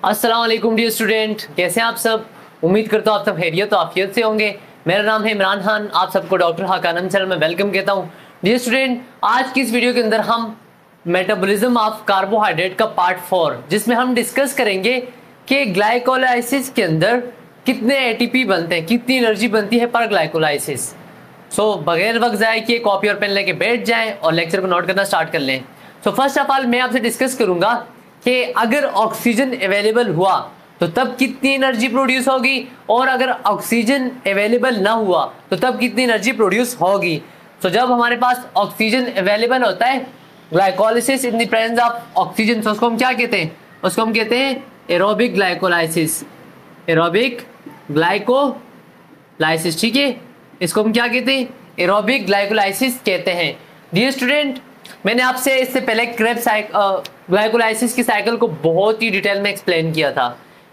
अस्सलाम वालेकुम dear student, कैसे हैं आप सब। उम्मीद करता हूँ आप सब खैरियत और आफियत से होंगे। मेरा नाम है इमरान खान, आप सबको डॉक्टर हाकानम चैनल में वेलकम कहता हूँ। डियर स्टूडेंट, आज की इस वीडियो के अंदर हम मेटाबॉलिज्म ऑफ कार्बोहाइड्रेट का पार्ट 4, जिसमें हम डिस्कस करेंगे कि ग्लाइकोलाइसिस के अंदर कितने एटीपी बनते हैं, कितनी एनर्जी बनती है पर ग्लाइकोलाइसिस। सो बगैर वक्त ज़ाया किए कॉपी और पेन लेके बैठ जाएं और लेक्चर को नोट करना स्टार्ट कर लें। सो फर्स्ट ऑफ ऑल मैं आपसे डिस्कस करूंगा कि अगर ऑक्सीजन अवेलेबल हुआ तो तब कितनी एनर्जी प्रोड्यूस होगी, और अगर ऑक्सीजन अवेलेबल ना हुआ तो तब कितनी एनर्जी प्रोड्यूस होगी। सो जब हमारे पास ऑक्सीजन अवेलेबल होता है, glycolysis in the presence of oxygen, तो उसको हम क्या कहते हैं? उसको हम कहते हैं एरोबिक ग्लाइकोलाइसिस। एरोबिक ग्लाइकोलाइसिस, ठीक है, इसको हम क्या कहते हैं? एरोबिक ग्लाइकोलाइसिस कहते हैं। डियर स्टूडेंट, मैंने आपसे इससे पहले ग्लाइकोलाइसिस की साइकिल को बहुत ही डिटेल में एक्सप्लेन किया था।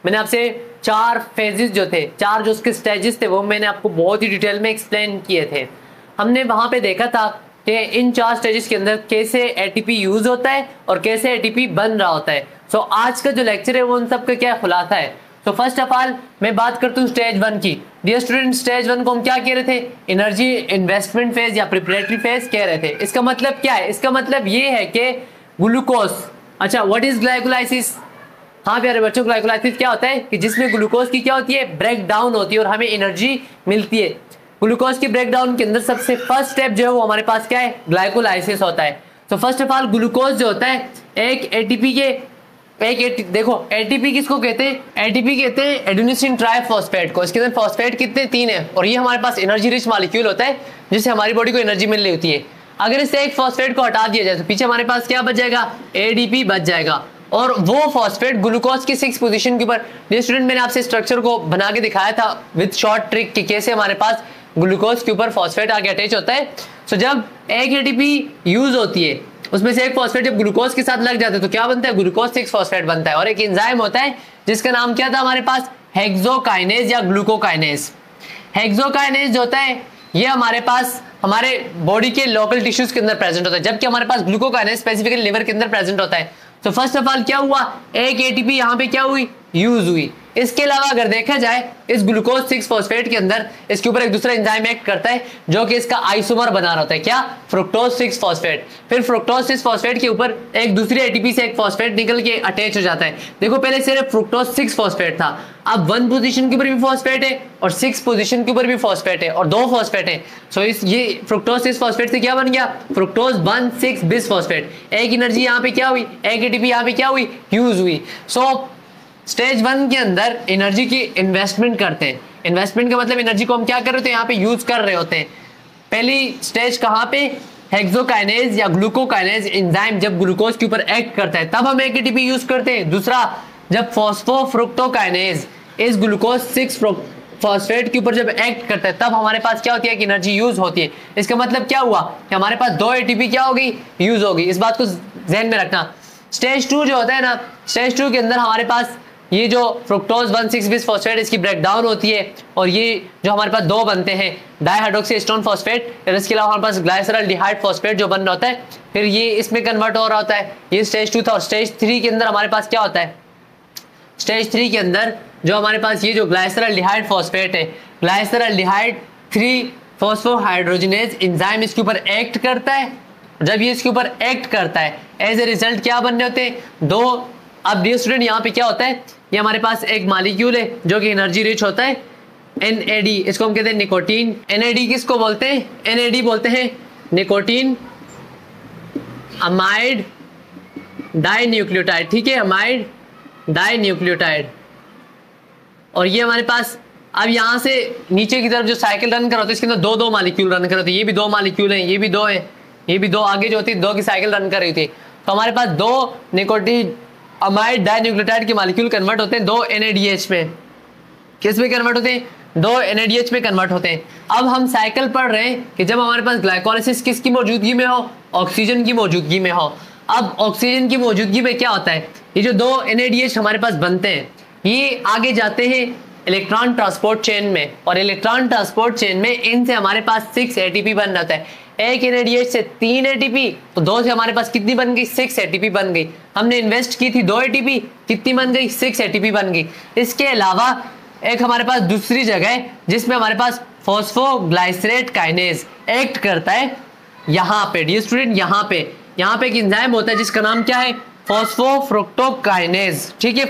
मैंने आपसे 4 फेजेस जो थे, 4 जो उसके स्टेजेस थे, वो मैंने आपको बहुत ही डिटेल में एक्सप्लेन किए थे। हमने वहाँ पे देखा था कि इन 4 स्टेजेस के अंदर कैसे एटीपी यूज होता है और कैसे एटीपी बन रहा होता है। सो आज का जो लेक्चर है वो उन सब का क्या खुलासा है। तो फर्स्ट ऑफ ऑल मैं बात करता हूँ स्टेज 1 की। डियर स्टूडेंट, स्टेज 1 को हम क्या कह रहे थे? एनर्जी इन्वेस्टमेंट फेज या प्रिपरेटरी फेज कह रहे थे। इसका मतलब क्या है? इसका मतलब ये है कि ग्लूकोज, अच्छा व्हाट इज ग्लाइकोलाइसिस? हाँ प्यारे बच्चों, ग्लाइकोलाइसिस क्या होता है कि जिसमें ग्लूकोज की क्या होती है? ब्रेक डाउन होती है और हमें एनर्जी मिलती है। ग्लूकोज की ब्रेक डाउन के अंदर सबसे फर्स्ट स्टेप जो है वो हमारे पास क्या है? ग्लाइकोलाइसिस होता है। तो फर्स्ट ऑफ ऑल ग्लूकोज जो होता है एक एटीपी के देखो एटीपी किसको कहते हैं? एटीपी कहते हैं एडेनोसिन ट्राइफॉस्फेट को। इसके अंदर फॉस्फेट कितने? 3 है, और ये हमारे पास एनर्जी रिच मॉलिक्यूल होता है जिससे हमारी बॉडी को एनर्जी मिल रही होती है। अगर इससे एक फॉस्फेट को हटा दिया जाए तो पीछे हमारे पास क्या बच जाएगा? एडीपी बच जाएगा, और वो फॉस्फेट ग्लूकोज की 6 पोजीशन के ऊपर। ये स्टूडेंट, मैंने आपसे स्ट्रक्चर को बना के दिखाया था विद शॉर्ट ट्रिक कि कैसे हमारे पास ग्लूकोज के ऊपर फॉस्फेट आके अटैच होता है। सो जब एक एटीपी यूज होती है, उसमें से एक फॉस्फेट जब ग्लूकोज के साथ लग जाता है तो क्या बनता है? ग्लूकोज 6 फॉस्फेट बनता है। और एक एंजाइम होता है जिसका नाम क्या था हमारे पास? हेक्सोकाइनेज या ग्लूकोकाइनेज। हेक्सोकाइनेज जो होता है ये हमारे पास हमारे बॉडी के लोकल टिश्यूज के अंदर प्रेजेंट होता है, जबकि हमारे पास ग्लूकोकाइनेज स्पेसिफिकली लिवर के अंदर प्रेजेंट होता है। तो फर्स्ट ऑफ ऑल क्या हुआ? एक एटीपी यहाँ पे क्या हुई? यूज हुई। इसके अलावा अगर देखा जाए इस ग्लूकोज 6 फॉस्फेट के अंदर इसके ऊपर एक दूसरा एंजाइम एक्ट करता है जो कि इसका आइसोमर बना रहा होता है। क्या? Fructose 6 phosphate. फिर फ्रुक्टोज 6 फॉस्फेट के ऊपर एक दूसरी एटीपी से एक फॉस्फेट निकल के अटैच हो जाता है। देखो पहले सिर्फ फ्रुक्टोज 6 फॉस्फेट था, अब 1 पोजीशन के ऊपर भी फॉस्फेट है और 6 पोजीशन के ऊपर भी फॉस्फेट है और 2 फॉस्फेट है। सो इस ये फ्रुक्टोज 6 फॉस्फेट से क्या बन गया? Fructose 1,6 bis phosphate. एक एनर्जी यहाँ पे क्या हुई? एक एटीपी यहाँ पे क्या हुई? यूज हुई। सो स्टेज 1 के अंदर एनर्जी की इन्वेस्टमेंट करते हैं। इन्वेस्टमेंट का मतलब एनर्जी को हम क्या कर रहे होते हैं? यहाँ पे यूज कर रहे होते हैं। पहली स्टेज कहाँ पे? हेक्सोकाइनेज या ग्लूकोकाइनेज एंजाइम जब ग्लूकोज के ऊपर एक्ट करता है तब हम एक एटीपी यूज करते हैं। दूसरा, जब फॉस्फोफ्रुक्टोकाइनेज इस ग्लूकोज 6 फॉस्फेट के ऊपर जब एक्ट करता है तब हमारे पास क्या होती है? कि एनर्जी यूज होती है। इसका मतलब क्या हुआ? कि हमारे पास 2 एटीपी क्या होगी? यूज होगी। इस बात को ध्यान में रखना। स्टेज 2 जो होता है ना, स्टेज 2 के अंदर हमारे पास ये जो फ्रुक्टोज 1,6 बिस फॉस्फेट इसकी ब्रेकडाउन होती है, और ये जो हमारे पास 2 बनते हैं डाइहाइड्रोक्सी एस्टोन फॉस्फेट, और इसके अलावा हमारे पास ग्लाइसरॉल्डिहाइड फॉस्फेट जो बन रहा होता है, फिर ये इसमें कन्वर्ट हो रहा होता है। ये स्टेज 2 था। और स्टेज 3 के अंदर हमारे पास क्या होता है? स्टेज 3 के अंदर जो हमारे पास ये जो ग्लाइसरॉल्डिहाइड फॉस्फेट है, ग्लाइसरॉल्डिहाइड 3 फॉस्फोहाइड्रोजिनेज एंजाइम इसके ऊपर एक्ट करता है। जब ये इसके ऊपर एक्ट करता है एज ए रिजल्ट क्या बनने होते हैं? 2। अब डियर स्टूडेंट, यहाँ पे क्या होता है? ये हमारे पास एक मॉलिक्यूल है जो कि एनर्जी रिच होता है, NAD। इसको हम कहते हैं निकोटीन। NAD किसको बोलते हैं? NAD बोलते हैं निकोटीन अमाइड डाइन्यूक्लियोटाइड, ठीक है, अमाइड डाइन्यूक्लियोटाइड। और ये हमारे पास अब यहाँ से नीचे की तरफ जो साइकिल रन कर रहा होता है इसके अंदर 2 मॉलिक्यूल रन कर रहे होते हैं। ये भी 2 मॉलिक्यूल हैं, ये भी 2 है, ये भी 2 आगे जो होती है 2 की साइकिल रन कर रही थी। तो हमारे पास 2 निकोटीन अमाइड डाइन्यूक्लियोटाइड के मॉलिक्यूल कन्वर्ट होते हैं 2 NADH में। किस में कन्वर्ट होते हैं? 2 NADH में कन्वर्ट होते हैं। अब हम साइकिल पढ़ रहे हैं कि जब हमारे पास ग्लाइकोलाइसिस किसकी मौजूदगी में हो? ऑक्सीजन की मौजूदगी में हो। अब ऑक्सीजन की मौजूदगी में क्या होता है? ये जो 2 NADH हमारे पास बनते हैं ये आगे जाते हैं इलेक्ट्रॉन ट्रांसपोर्ट चेन में, और इलेक्ट्रॉन ट्रांसपोर्ट चेन में इनसे हमारे पास 6 ATP बन जाता है। एक NADH से 3 ATP, तो 2 से हमारे पास कितनी बन गई, 6 ATP बन गई। हमने इन्वेस्ट की थी 2 ATP, कितनी बन गई, 6 ATP बन गई। इसके अलावा एक हमारे पास दूसरी जगह है जिसमें हमारे पास फॉस्फोग्लाइसरेट काइनेज एक्ट करता है। यहाँ पे डियर स्टूडेंट, यहाँ पे एक एंजाइम होता है जिसका नाम क्या है, फॉस्फोफ्रुक्टोकाइनेज, ठीक है,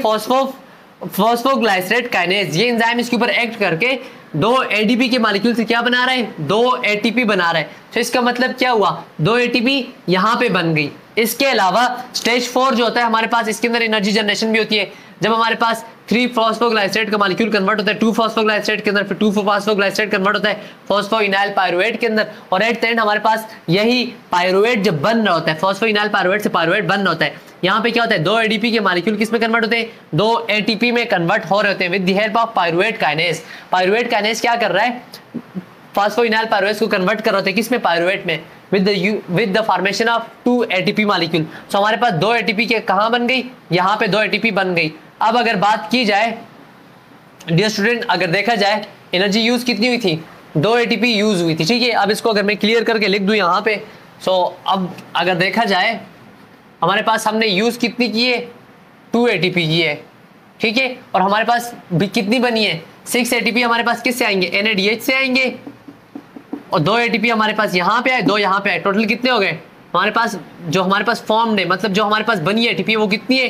फॉस्फोग्लाइसरेट काइनेज। ये एंजाइम इसके ऊपर एक्ट करके 2 ADP के मॉलिक्यूल से क्या बना रहा है, 2 ATP बना रहा है। तो इसका मतलब क्या हुआ, 2 ATP यहाँ पे बन गई। इसके अलावा स्टेज 4 जो होता है हमारे पास, इसके अंदर एनर्जी जनरेशन भी होती है। जब हमारे पास 3 फॉस्फोग्लाइसरेट का मॉलिक्यूल कन्वर्ट होता है 2 फॉस्फोग्लाइसरेट के अंदर, फिर 2 फॉस्फोग्लाइसरेट कन्वर्ट होता है फॉस्फोइनाइल पायरुवेट के अंदर, और एट द एंड हमारे पास यही पायरुवेट जब बन रहा होता है, फॉस्फोइनाइल पायरुवेट से पायरुवेट बन रहा होता है। यहाँ पे क्या होता है, 2 ADP के मॉलिक्यूल किस में कन्वर्ट होते हैं, 2 ATP में कन्वर्ट हो रहे होते हैं with the help of pyruvate kinase. Pyruvate kinase क्या कर रहा है, फॉस्फोइनाइल पायरुवेट को कन्वर्ट कर रहे होते हैं किस में, पायरुवेट में, with the formation of 2 ATP molecule. So हमारे पास 2 ATP के कहाँ बन गई, यहाँ पे 2 ATP बन गई। अब अगर बात की जाए डियर स्टूडेंट, अगर देखा जाए एनर्जी यूज कितनी हुई थी, 2 ATP यूज हुई थी, ठीक है। अब इसको अगर मैं क्लियर करके लिख दूं यहाँ पे, सो अब अगर देखा जाए हमारे पास हमने यूज कितनी की है, 2 ATP की है, ठीक है। और हमारे पास भी कितनी बनी है, 6 ATP हमारे पास किससे आएंगे, NADH से आएंगे, और 2 ATP हमारे पास यहाँ पे आए, 2 यहाँ पे आए, टोटल कितने हो गए हमारे पास, जो हमारे पास फॉर्म्ड है, मतलब जो हमारे पास बनी है ATP वो कितनी है,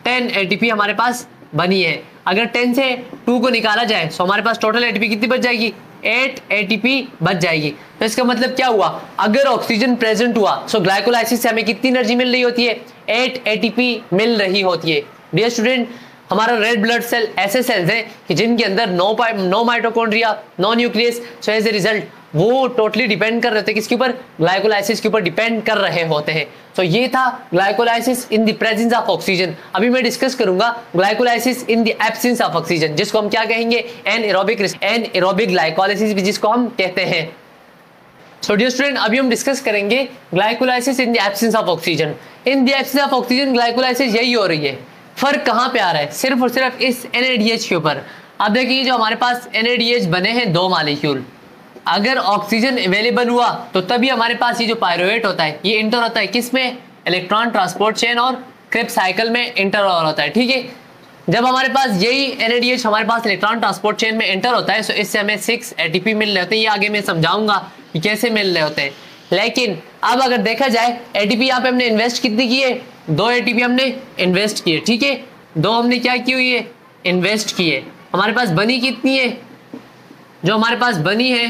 10 ATP हमारे पास बनी है। अगर 10 से 2 को निकाला जाए तो हमारे पास टोटल ATP कितनी बच जाएगी, 8 ATP बच जाएगी। तो इसका मतलब क्या हुआ, अगर ऑक्सीजन प्रेजेंट हुआ सो ग्लाइकोलाइसिस से हमें कितनी एनर्जी मिल रही होती है, 8 ATP मिल रही होती है। डियर स्टूडेंट, हमारा रेड ब्लड सेल ऐसे सेल्स हैं कि जिनके अंदर no mitochondria, no nucleus, so as a result वो टोटली डिपेंड कर रहे थे किसके ऊपर, ग्लाइकोलाइसिस के ऊपर डिपेंड कर रहे होते हैं। तो ये था glycolysis in the presence of oxygen. अभी मैं डिस्कस करूंगा glycolysis in the absence of oxygen, जिसको हम क्या कहेंगे, एनएरोबिक ग्लाइकोलाइसिस भी जिसको हम कहते हैं। सो डियर स्टूडेंट, अभी हम डिस्कस करेंगे glycolysis in the absence of oxygen. In the absence of oxygen glycolysis यही हो रही है। फर्क कहाँ पे आ रहा है, सिर्फ और सिर्फ इस NADH के ऊपर। अब देखिए जो हमारे पास NADH बने हैं 2 मॉलिक्यूल, अगर ऑक्सीजन अवेलेबल हुआ तो तभी हमारे पास ये जो पायरुवेट होता है ये इंटर होता है किसमें, इलेक्ट्रॉन ट्रांसपोर्ट चेन और क्रेब्स साइकिल में इंटर होता है, ठीक है। जब हमारे पास यही NADH हमारे पास इलेक्ट्रॉन ट्रांसपोर्ट चेन में एंटर होता है तो इससे हमें 6 ATP मिल रहे होते हैं। ये आगे मैं समझाऊंगा कि कैसे मिल रहे होते हैं। लेकिन अब अगर देखा जाए ATP यहाँ पे हमने इन्वेस्ट कितनी की है, 2 ATP हमने इन्वेस्ट किए, ठीक है। 2 हमने क्या की हुई है, इन्वेस्ट की है। हमारे पास बनी कितनी है, जो हमारे पास बनी है,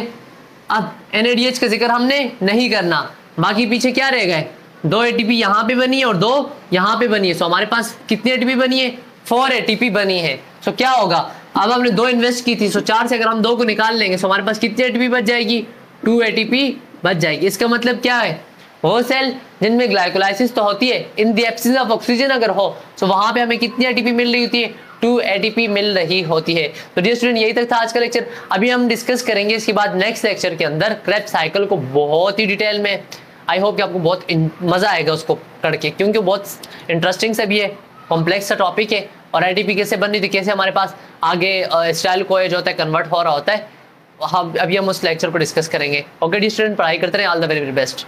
अब NADH का जिक्र हमने नहीं करना, बाकी पीछे क्या रह गए, 2 ATP यहाँ पे बनी है और 2 यहाँ पे बनी है। सो हमारे पास कितनी ATP बनी है, 4 ATP बनी है। सो क्या होगा, अब हमने 2 इन्वेस्ट की थी, सो 4 से अगर हम 2 को निकाल लेंगे तो हमारे पास कितनी ATP बच जाएगी, 2 ATP बच जाएगी। इसका मतलब क्या है, वो सेल जिनमें ग्लाइकोलाइसिस तो होती है in the absence of oxygen अगर हो तो वहां पे हमें कितनी ATP मिल रही होती है, 2 ATP मिल रही होती है। तो डियर स्टूडेंट, यही तक था आज का लेक्चर। अभी हम डिस्कस करेंगे इसके बाद नेक्स्ट लेक्चर के अंदर क्रेब्स साइकिल को बहुत ही डिटेल में। आई होप कि आपको बहुत मजा आएगा उसको करके, क्योंकि बहुत इंटरेस्टिंग सा भी है, कॉम्प्लेक्स सा टॉपिक है। और ATP कैसे बन रही थी, कैसे हमारे पास आगे स्टाइल को जो होता है कन्वर्ट हो रहा होता है, अभी हम उस लेक्चर को डिस्कस करेंगे। ओके डियर स्टूडेंट, पढ़ाई करते रहे, ऑल द वेरी बेस्ट।